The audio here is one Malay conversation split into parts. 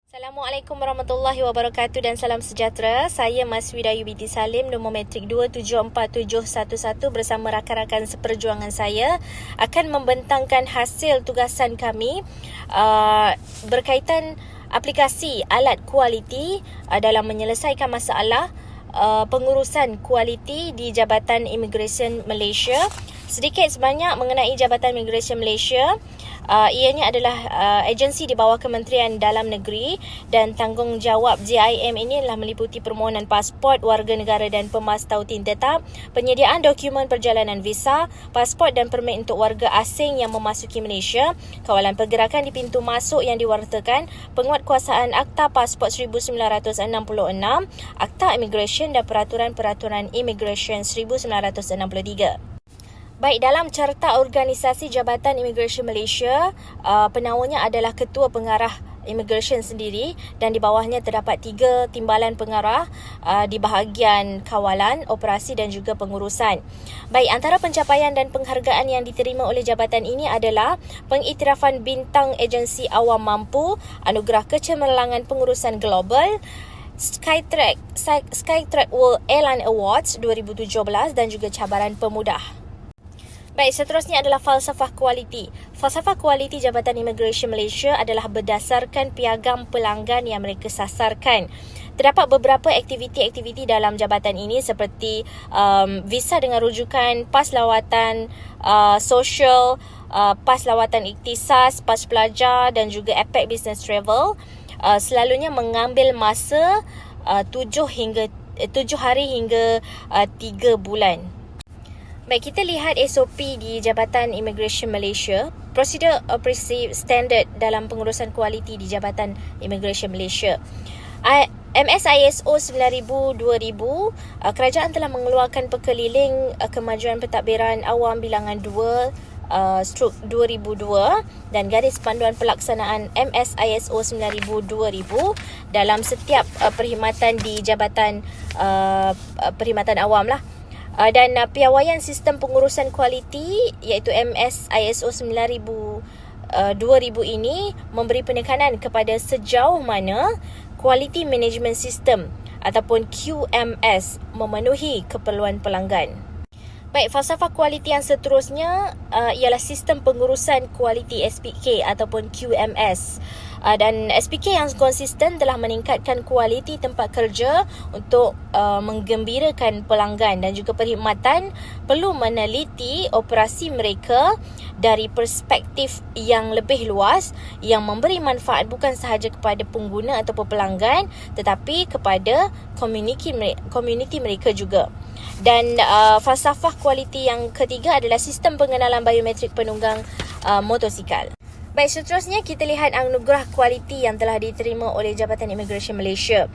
Assalamualaikum warahmatullahi wabarakatuh dan salam sejahtera. Saya Mas Widayu binti Salim, nombor matrik 2747111 bersama rakan-rakan seperjuangan saya akan membentangkan hasil tugasan kami berkaitan aplikasi alat kualiti dalam menyelesaikan masalah pengurusan kualiti di Jabatan Immigration Malaysia. Sedikit sebanyak mengenai Jabatan Immigration Malaysia, ianya adalah agensi di bawah Kementerian Dalam Negeri dan tanggungjawab JIM ini adalah meliputi permohonan pasport warga negara dan pemas tautin tetap, penyediaan dokumen perjalanan visa, pasport dan permit untuk warga asing yang memasuki Malaysia, kawalan pergerakan di pintu masuk yang diwartakan, penguatkuasaan Akta Pasport 1966, Akta Immigration dan Peraturan-Peraturan Immigration 1963. Baik, dalam carta organisasi Jabatan Immigration Malaysia, penawanya adalah Ketua Pengarah Immigration sendiri dan di bawahnya terdapat 3 timbalan pengarah di bahagian kawalan, operasi dan juga pengurusan. Baik, antara pencapaian dan penghargaan yang diterima oleh jabatan ini adalah pengiktirafan bintang agensi awam mampu, anugerah kecemerlangan pengurusan global, Skytrack World Airline Awards 2017 dan juga cabaran pemudah. Baik, seterusnya adalah falsafah kualiti. Falsafah kualiti Jabatan Immigration Malaysia adalah berdasarkan piagam pelanggan yang mereka sasarkan. Terdapat beberapa aktiviti-aktiviti dalam jabatan ini seperti visa dengan rujukan, pas lawatan sosial, pas lawatan iktisas, pas pelajar dan juga APEC Business Travel. Selalunya mengambil masa 7 hari hingga 3 bulan. Baik, kita lihat SOP di Jabatan Immigration Malaysia. Prosedur operasi standard dalam pengurusan kualiti di Jabatan Immigration Malaysia. MSISO 9000-2000, kerajaan telah mengeluarkan Perkeliling Kemajuan Pentadbiran Awam Bilangan 2/2002 dan garis panduan pelaksanaan MSISO 9000-2000 dalam setiap perkhidmatan di Jabatan Perkhidmatan Awam lah. Dan piawaian sistem pengurusan kualiti iaitu MSISO 9000-2000 ini memberi penekanan kepada sejauh mana Quality Management System ataupun QMS memenuhi keperluan pelanggan. Baik, falsafah kualiti yang seterusnya ialah sistem pengurusan kualiti SPK ataupun QMS. Dan SPK yang konsisten telah meningkatkan kualiti tempat kerja untuk menggembirakan pelanggan dan juga perkhidmatan perlu meneliti operasi mereka dari perspektif yang lebih luas yang memberi manfaat bukan sahaja kepada pengguna ataupun pelanggan tetapi kepada komuniti mereka juga. Dan falsafah kualiti yang ketiga adalah sistem pengenalan biometrik penunggang motosikal. Baik, seterusnya kita lihat anugerah kualiti yang telah diterima oleh Jabatan Immigration Malaysia.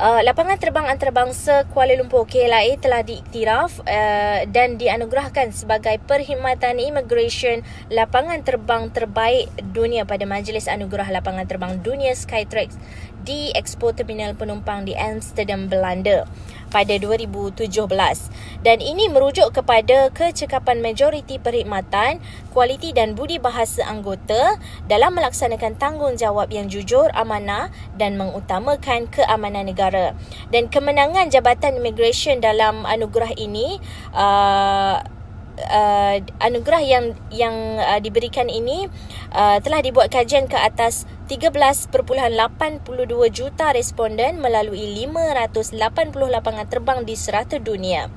Lapangan terbang antarabangsa Kuala Lumpur KLIA telah diiktiraf dan dianugerahkan sebagai perkhidmatan immigration lapangan terbang terbaik dunia pada Majlis Anugerah Lapangan Terbang Dunia Skytrax di Expo Terminal Penumpang di Amsterdam, Belanda pada 2017. Dan ini merujuk kepada kecekapan majoriti perkhidmatan, kualiti dan budi bahasa anggota dalam melaksanakan tanggungjawab yang jujur, amanah dan mengutamakan keamanan negara. Dan kemenangan Jabatan Immigration dalam anugerah ini anugerah yang diberikan ini telah dibuat kajian ke atas 13.82 juta responden melalui 580 lapangan terbang di serata dunia.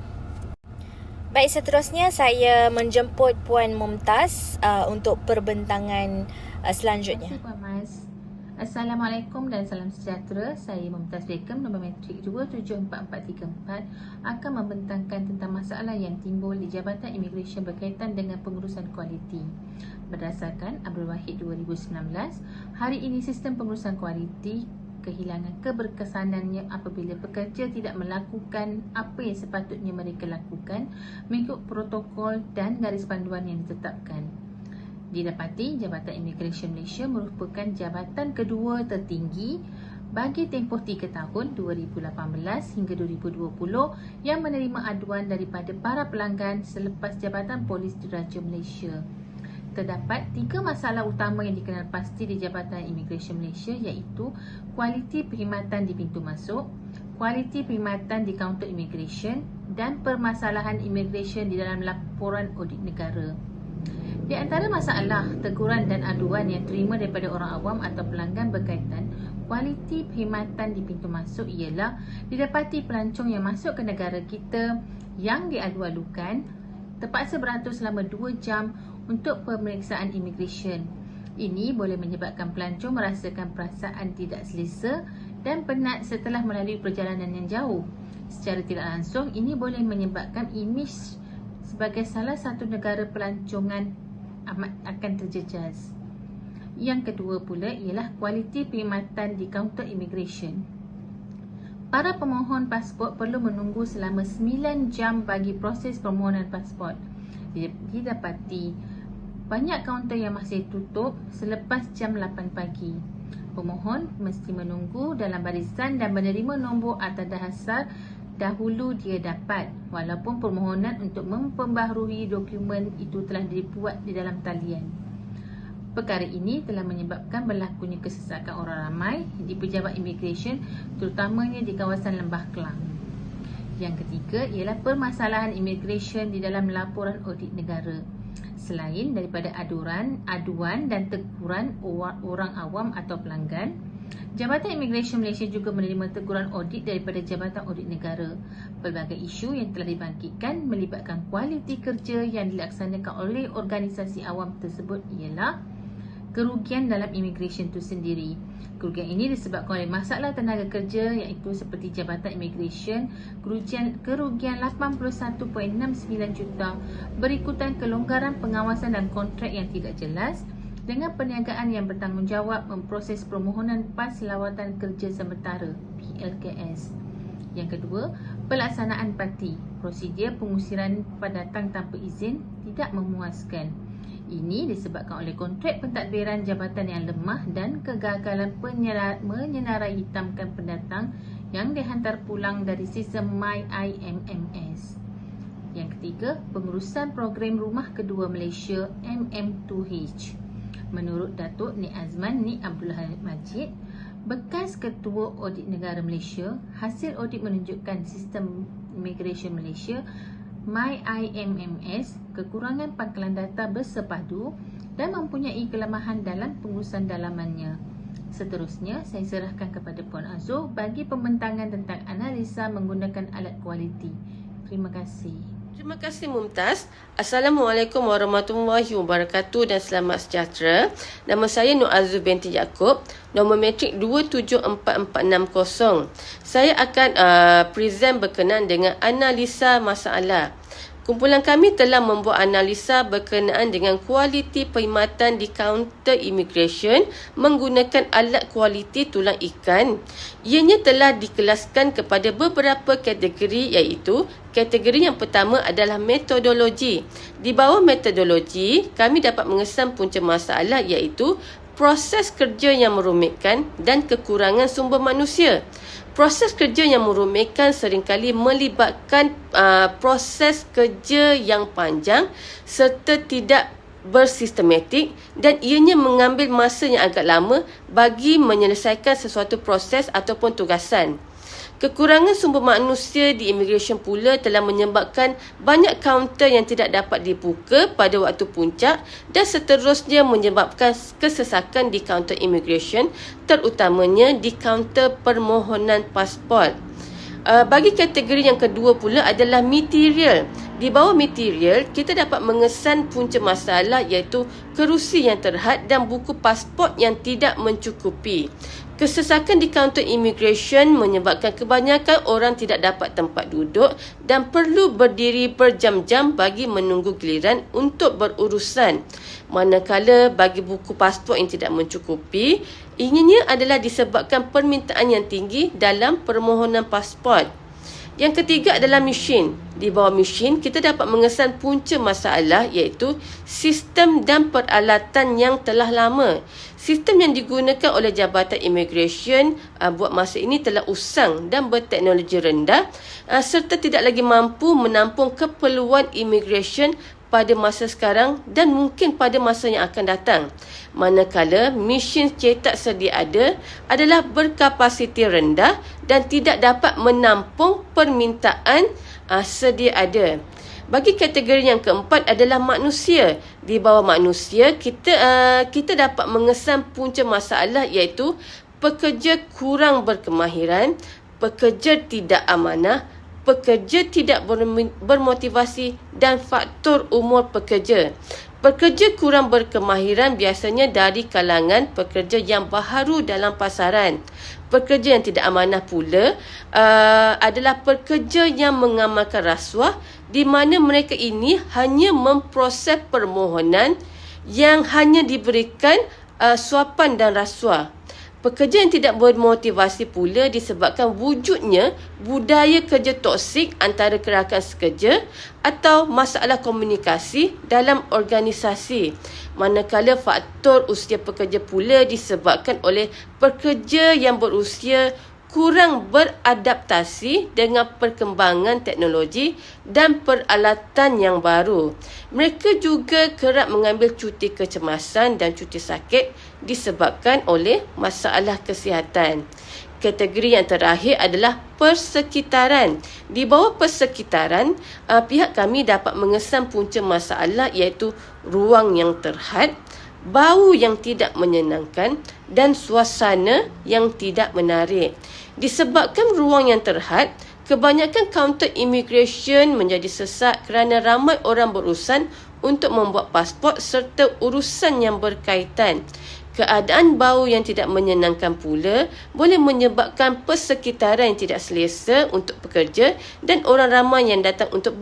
Baik, seterusnya saya menjemput Puan Mumtaz untuk perbentangan selanjutnya. Terima kasih Puan Mas. Assalamualaikum dan salam sejahtera. Saya Mumtaz Begum, nombor matrik 274434 akan membentangkan tentang masalah yang timbul di Jabatan Immigration berkaitan dengan pengurusan kualiti. Berdasarkan Abdul Wahid 2019, hari ini sistem pengurusan kualiti kehilangan keberkesanannya apabila pekerja tidak melakukan apa yang sepatutnya mereka lakukan mengikut protokol dan garis panduan yang ditetapkan. Didapati Jabatan Immigration Malaysia merupakan jabatan kedua tertinggi bagi tempoh 3 tahun 2018 hingga 2020 yang menerima aduan daripada para pelanggan selepas Jabatan Polis Diraja Malaysia. terdapat 3 masalah utama yang dikenal pasti di Jabatan Imigresen Malaysia, iaitu kualiti perkhidmatan di pintu masuk, kualiti perkhidmatan di kaunter imigresen dan permasalahan imigresen di dalam laporan audit negara. Di antara masalah, teguran dan aduan yang terima daripada orang awam atau pelanggan berkaitan kualiti perkhidmatan di pintu masuk ialah didapati pelancong yang masuk ke negara kita yang diadu-adukan terpaksa beratur selama 2 jam untuk pemeriksaan imigresen. Ini boleh menyebabkan pelancong merasakan perasaan tidak selesa dan penat setelah melalui perjalanan yang jauh. Secara tidak langsung, ini boleh menyebabkan imej sebagai salah satu negara pelancongan akan terjejas. Yang kedua pula ialah kualiti perkhidmatan di kaunter imigresen. Para pemohon pasport perlu menunggu selama 9 jam bagi proses permohonan pasport. Didapati banyak kaunter yang masih tutup selepas jam 8 pagi. Pemohon mesti menunggu dalam barisan dan menerima nombor atas dasar dahulu dia dapat, walaupun permohonan untuk memperbaharui dokumen itu telah dibuat di dalam talian. Perkara ini telah menyebabkan berlakunya kesesakan orang ramai di pejabat imigresen, terutamanya di kawasan Lembah Kelang. Yang ketiga ialah permasalahan imigresen di dalam laporan audit negara. Selain daripada aduan dan teguran orang awam atau pelanggan, Jabatan Imigresen Malaysia juga menerima teguran audit daripada Jabatan Audit Negara. Pelbagai isu yang telah dibangkitkan melibatkan kualiti kerja yang dilaksanakan oleh organisasi awam tersebut ialah kerugian dalam imigresen itu sendiri. Kerugian ini disebabkan oleh masalah tenaga kerja, iaitu seperti Jabatan Imigresen, kerugian 81.69 juta berikutan kelonggaran pengawasan dan kontrak yang tidak jelas, dengan perniagaan yang bertanggungjawab memproses permohonan PAS Lawatan Kerja Sementara PLKS. Yang kedua, pelaksanaan parti. Prosedur pengusiran pendatang tanpa izin tidak memuaskan. Ini disebabkan oleh kontrak pentadbiran jabatan yang lemah dan kegagalan menyenarai hitamkan pendatang yang dihantar pulang dari sistem MyIMMS. Yang ketiga, pengurusan program Rumah Kedua Malaysia MM2H. Menurut Datuk Nik Azman Nik Abdul Majid, bekas Ketua Audit Negara Malaysia, hasil audit menunjukkan sistem imigresen Malaysia MyIMMS kekurangan pangkalan data bersepadu dan mempunyai kelemahan dalam pengurusan dalamannya. Seterusnya, saya serahkan kepada Puan Azur bagi pembentangan tentang analisa menggunakan alat kualiti. Terima kasih. Terima kasih Mumtaz. Assalamualaikum warahmatullahi wabarakatuh dan selamat sejahtera. Nama saya Nur Azur binti Yaakob, nombor metrik 274460. Saya akan present berkenaan dengan analisa masalah. Kumpulan kami telah membuat analisa berkenaan dengan kualiti perkhidmatan di kaunter imigresen menggunakan alat kualiti tulang ikan. Ianya telah dikelaskan kepada beberapa kategori, iaitu kategori yang pertama adalah metodologi. Di bawah metodologi, kami dapat mengesan punca masalah iaitu proses kerja yang merumitkan dan kekurangan sumber manusia. Proses kerja yang merumitkan seringkali melibatkan proses kerja yang panjang serta tidak bersistematik dan ianya mengambil masa yang agak lama bagi menyelesaikan sesuatu proses ataupun tugasan. Kekurangan sumber manusia di imigresen pula telah menyebabkan banyak kaunter yang tidak dapat dibuka pada waktu puncak dan seterusnya menyebabkan kesesakan di kaunter imigresen, terutamanya di kaunter permohonan pasport. Bagi kategori yang kedua pula adalah material. Di bawah material, kita dapat mengesan punca masalah iaitu kerusi yang terhad dan buku pasport yang tidak mencukupi. Kesesakan di kaunter imigresen menyebabkan kebanyakan orang tidak dapat tempat duduk dan perlu berdiri berjam-jam bagi menunggu giliran untuk berurusan. Manakala bagi buku pasport yang tidak mencukupi, ianya adalah disebabkan permintaan yang tinggi dalam permohonan pasport. Yang ketiga adalah mesin. Di bawah mesin, kita dapat mengesan punca masalah iaitu sistem dan peralatan yang telah lama. Sistem yang digunakan oleh Jabatan Imigresen buat masa ini telah usang dan berteknologi rendah serta tidak lagi mampu menampung keperluan imigresen pada masa sekarang dan mungkin pada masa yang akan datang. Manakala mesin cetak sedia ada adalah berkapasiti rendah dan tidak dapat menampung permintaan sedia ada. Bagi kategori yang keempat adalah manusia. Di bawah manusia, kita dapat mengesan punca masalah iaitu pekerja kurang berkemahiran, pekerja tidak amanah, pekerja tidak bermotivasi dan faktor umur pekerja. Pekerja kurang berkemahiran biasanya dari kalangan pekerja yang baharu dalam pasaran. Pekerja yang tidak amanah pula adalah pekerja yang mengamalkan rasuah di mana mereka ini hanya memproses permohonan yang hanya diberikan suapan dan rasuah. Pekerja yang tidak bermotivasi pula disebabkan wujudnya budaya kerja toksik antara rakan sekerja atau masalah komunikasi dalam organisasi. Manakala faktor usia pekerja pula disebabkan oleh pekerja yang berusia kurang beradaptasi dengan perkembangan teknologi dan peralatan yang baru. Mereka juga kerap mengambil cuti kecemasan dan cuti sakit disebabkan oleh masalah kesihatan. Kategori yang terakhir adalah persekitaran. Di bawah persekitaran, pihak kami dapat mengesan punca masalah iaitu ruang yang terhad, bau yang tidak menyenangkan dan suasana yang tidak menarik. Disebabkan ruang yang terhad, kebanyakan kaunter immigration menjadi sesak kerana ramai orang berurusan untuk membuat pasport serta urusan yang berkaitan. Keadaan bau yang tidak menyenangkan pula boleh menyebabkan persekitaran yang tidak selesa untuk pekerja dan orang ramai yang datang untuk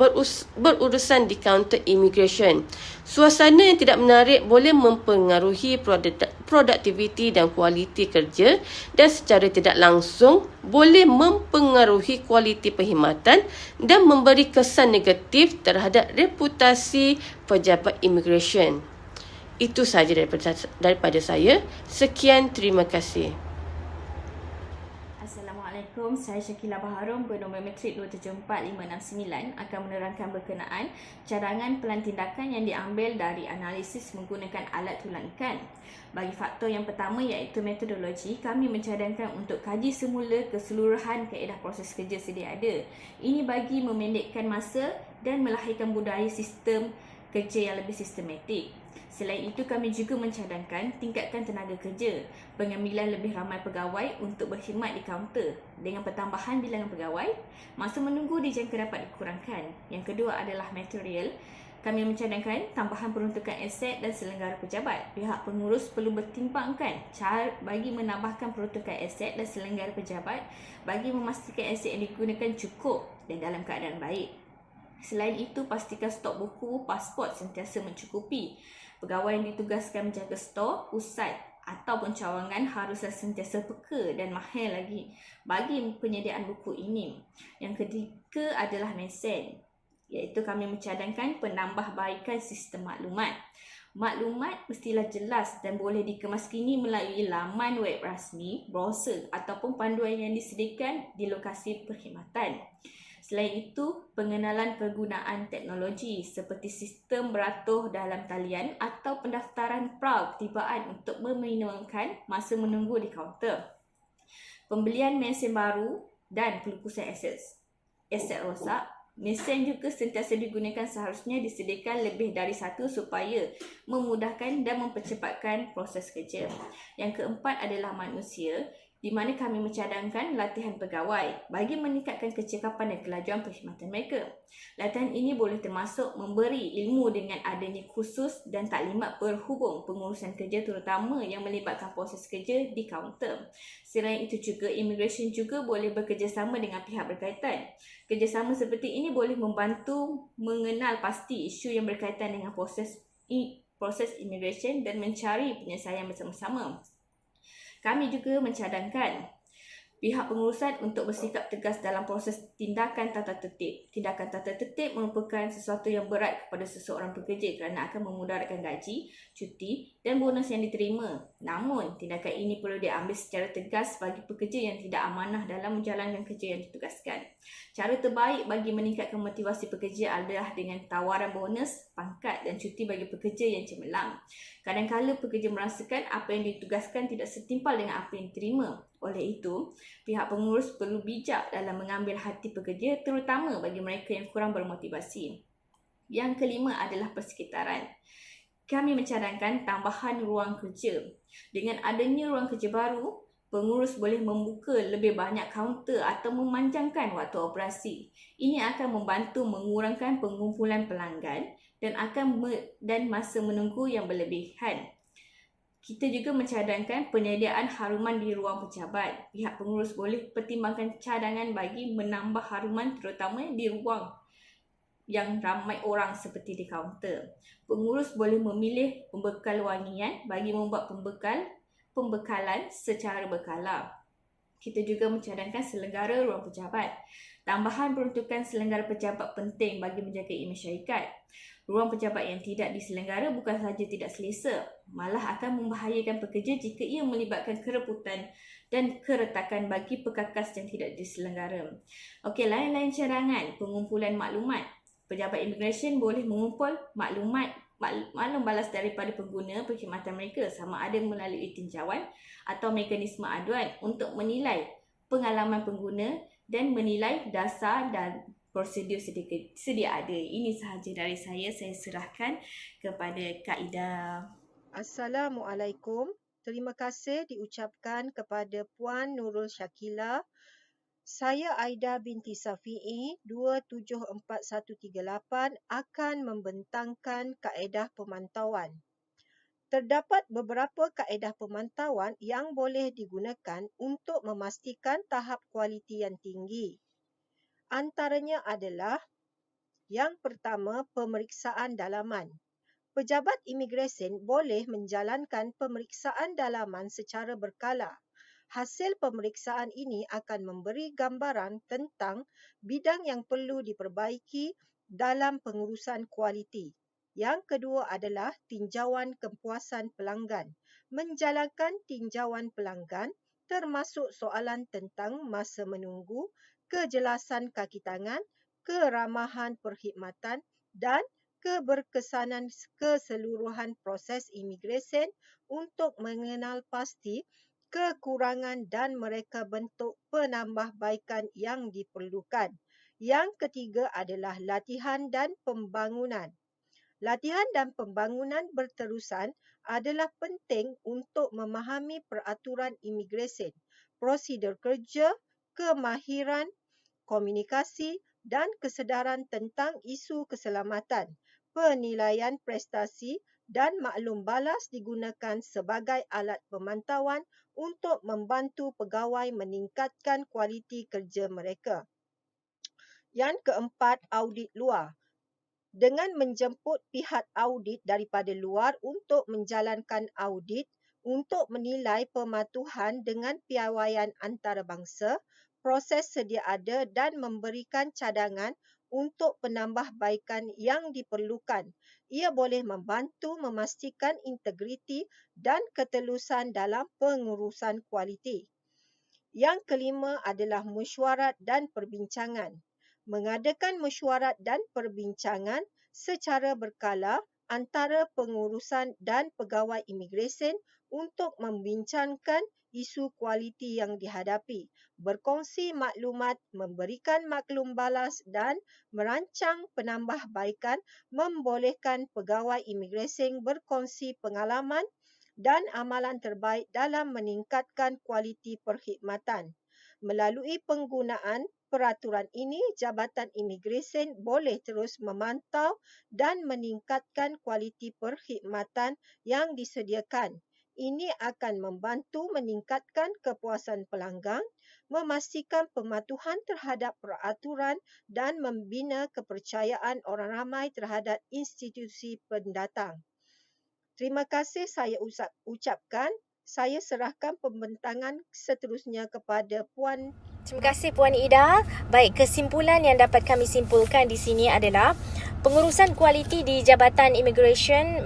berurusan di kaunter immigration. Suasana yang tidak menarik boleh mempengaruhi produktiviti dan kualiti kerja dan secara tidak langsung boleh mempengaruhi kualiti perkhidmatan dan memberi kesan negatif terhadap reputasi pejabat immigration. Itu sahaja daripada saya. Sekian, terima kasih. Assalamualaikum, saya Syakila Baharom bernombor metrik 274569 akan menerangkan berkenaan cadangan pelan tindakan yang diambil dari analisis menggunakan alat tulang ikan. Bagi faktor yang pertama iaitu metodologi, kami mencadangkan untuk kaji semula keseluruhan kaedah proses kerja sedia ada. Ini bagi memendekkan masa dan melahirkan budaya sistem kerja yang lebih sistematik. Selain itu, kami juga mencadangkan tingkatkan tenaga kerja, pengambilan lebih ramai pegawai untuk berkhidmat di kaunter dengan pertambahan bilangan pegawai, masa menunggu dijangka dapat dikurangkan. Yang kedua adalah material. Kami mencadangkan tambahan peruntukan aset dan selenggara pejabat. Pihak pengurus perlu bertimbangkan cara bagi menambahkan peruntukan aset dan selenggara pejabat bagi memastikan aset yang digunakan cukup dan dalam keadaan baik. Selain itu, pastikan stok buku pasport sentiasa mencukupi. Pegawai yang ditugaskan menjaga stor, pusat ataupun cawangan haruslah sentiasa peka dan mahir lagi bagi penyediaan buku ini. Yang ketiga adalah mesen, iaitu kami mencadangkan penambahbaikan sistem maklumat. Maklumat mestilah jelas dan boleh dikemaskini melalui laman web rasmi, browser ataupun panduan yang disediakan di lokasi perkhidmatan. Selain itu, pengenalan penggunaan teknologi seperti sistem beratur dalam talian atau pendaftaran pra-ketibaan untuk meminimumkan masa menunggu di kaunter. Pembelian mesin baru dan pelukusan aset rosak. Mesin juga sentiasa digunakan, seharusnya disediakan lebih dari satu supaya memudahkan dan mempercepatkan proses kerja. Yang keempat adalah manusia, di mana kami mencadangkan latihan pegawai bagi meningkatkan kecekapan dan kelajuan perkhidmatan mereka. Latihan ini boleh termasuk memberi ilmu dengan adanya kursus dan taklimat berhubung pengurusan kerja terutama yang melibatkan proses kerja di kaunter. Selain itu juga, immigration juga boleh bekerjasama dengan pihak berkaitan. Kerjasama seperti ini boleh membantu mengenal pasti isu yang berkaitan dengan proses immigration dan mencari penyelesaian bersama-sama. Kami juga mencadangkan pihak pengurusan untuk bersikap tegas dalam proses tindakan tata tertib. Tindakan tata tertib merupakan sesuatu yang berat kepada seseorang pekerja kerana akan memudaratkan gaji, cuti dan bonus yang diterima. Namun, tindakan ini perlu diambil secara tegas bagi pekerja yang tidak amanah dalam menjalankan kerja yang ditugaskan. Cara terbaik bagi meningkatkan motivasi pekerja adalah dengan tawaran bonus, pangkat dan cuti bagi pekerja yang cemerlang. Kadang-kadang pekerja merasakan apa yang ditugaskan tidak setimpal dengan apa yang diterima. Oleh itu, pihak pengurus perlu bijak dalam mengambil hati pekerja, terutama bagi mereka yang kurang bermotivasi. Yang kelima adalah persekitaran. Kami mencadangkan tambahan ruang kerja. Dengan adanya ruang kerja baru, pengurus boleh membuka lebih banyak kaunter atau memanjangkan waktu operasi. Ini akan membantu mengurangkan pengumpulan pelanggan dan masa menunggu yang berlebihan. Kita juga mencadangkan penyediaan haruman di ruang pejabat. Pihak pengurus boleh pertimbangkan cadangan bagi menambah haruman terutama di ruang yang ramai orang seperti di kaunter. Pengurus boleh memilih pembekal wangian bagi membuat pembekalan secara berkala. Kita juga mencadangkan selenggara ruang pejabat. Tambahan peruntukan selenggara pejabat penting bagi menjaga imej syarikat. Ruang pejabat yang tidak diselenggara bukan sahaja tidak selesa, malah akan membahayakan pekerja jika ia melibatkan kerebutan dan keretakan bagi perkakas yang tidak diselenggara. Okey, lain-lain cadangan pengumpulan maklumat. Pejabat imigresen boleh mengumpul maklum balas daripada pengguna perkhidmatan mereka sama ada melalui tinjauan atau mekanisme aduan untuk menilai pengalaman pengguna dan menilai dasar dan prosedur sedia ada. Ini sahaja dari saya serahkan kepada Kak Ida. Assalamualaikum. Terima kasih diucapkan kepada Puan Nurul Syakila. Saya Aida binti Safi'i 274138 akan membentangkan kaedah pemantauan. Terdapat beberapa kaedah pemantauan yang boleh digunakan untuk memastikan tahap kualiti yang tinggi. Antaranya adalah yang pertama, pemeriksaan dalaman. Pejabat imigresen boleh menjalankan pemeriksaan dalaman secara berkala. Hasil pemeriksaan ini akan memberi gambaran tentang bidang yang perlu diperbaiki dalam pengurusan kualiti. Yang kedua adalah tinjauan kepuasan pelanggan. Menjalankan tinjauan pelanggan termasuk soalan tentang masa menunggu, kejelasan kaki tangan, keramahan perkhidmatan dan keberkesanan keseluruhan proses imigresen untuk mengenal pasti kekurangan dan mereka bentuk penambahbaikan yang diperlukan. Yang ketiga adalah latihan dan pembangunan. Latihan dan pembangunan berterusan adalah penting untuk memahami peraturan imigresen, prosedur kerja, kemahiran, komunikasi dan kesedaran tentang isu keselamatan. Penilaian prestasi dan maklum balas digunakan sebagai alat pemantauan untuk membantu pegawai meningkatkan kualiti kerja mereka. Yang keempat, audit luar. Dengan menjemput pihak audit daripada luar untuk menjalankan audit untuk menilai pematuhan dengan piawaian antarabangsa, proses sedia ada dan memberikan cadangan untuk penambahbaikan yang diperlukan. Ia boleh membantu memastikan integriti dan ketelusan dalam pengurusan kualiti. Yang kelima adalah mesyuarat dan perbincangan. Mengadakan mesyuarat dan perbincangan secara berkala antara pengurusan dan pegawai imigresen untuk membincangkan isu kualiti yang dihadapi, berkongsi maklumat, memberikan maklum balas dan merancang penambahbaikan membolehkan pegawai imigresen berkongsi pengalaman dan amalan terbaik dalam meningkatkan kualiti perkhidmatan. Melalui penggunaan peraturan ini, Jabatan Imigresen boleh terus memantau dan meningkatkan kualiti perkhidmatan yang disediakan. Ini akan membantu meningkatkan kepuasan pelanggan, memastikan pematuhan terhadap peraturan dan membina kepercayaan orang ramai terhadap institusi pendatang. Terima kasih saya ucapkan. Saya serahkan pembentangan seterusnya kepada Puan. Terima kasih Puan Ida. Baik, kesimpulan yang dapat kami simpulkan di sini adalah pengurusan kualiti di Jabatan Immigration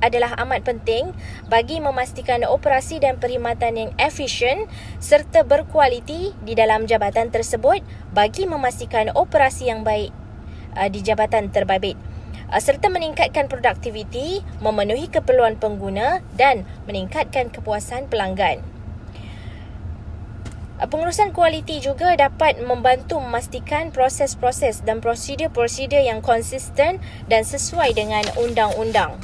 adalah amat penting bagi memastikan operasi dan perkhidmatan yang efisien serta berkualiti di dalam jabatan tersebut bagi memastikan operasi yang baik di jabatan terbabit, serta meningkatkan produktiviti, memenuhi keperluan pengguna dan meningkatkan kepuasan pelanggan. Pengurusan kualiti juga dapat membantu memastikan proses-proses dan prosedur-prosedur yang konsisten dan sesuai dengan undang-undang.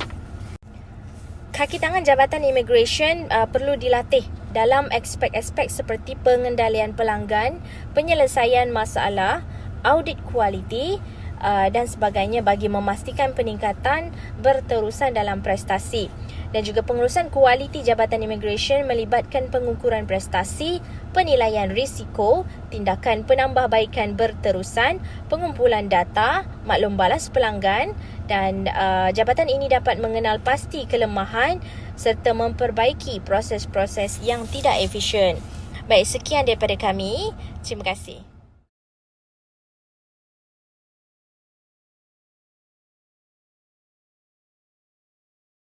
Kaki tangan Jabatan Immigration perlu dilatih dalam aspek-aspek seperti pengendalian pelanggan, penyelesaian masalah, audit kualiti dan sebagainya bagi memastikan peningkatan berterusan dalam prestasi. Dan juga pengurusan kualiti Jabatan Immigration melibatkan pengukuran prestasi, penilaian risiko, tindakan penambahbaikan berterusan, pengumpulan data, maklum balas pelanggan dan jabatan ini dapat mengenal pasti kelemahan serta memperbaiki proses-proses yang tidak efisien. Baik, sekian daripada kami. Terima kasih.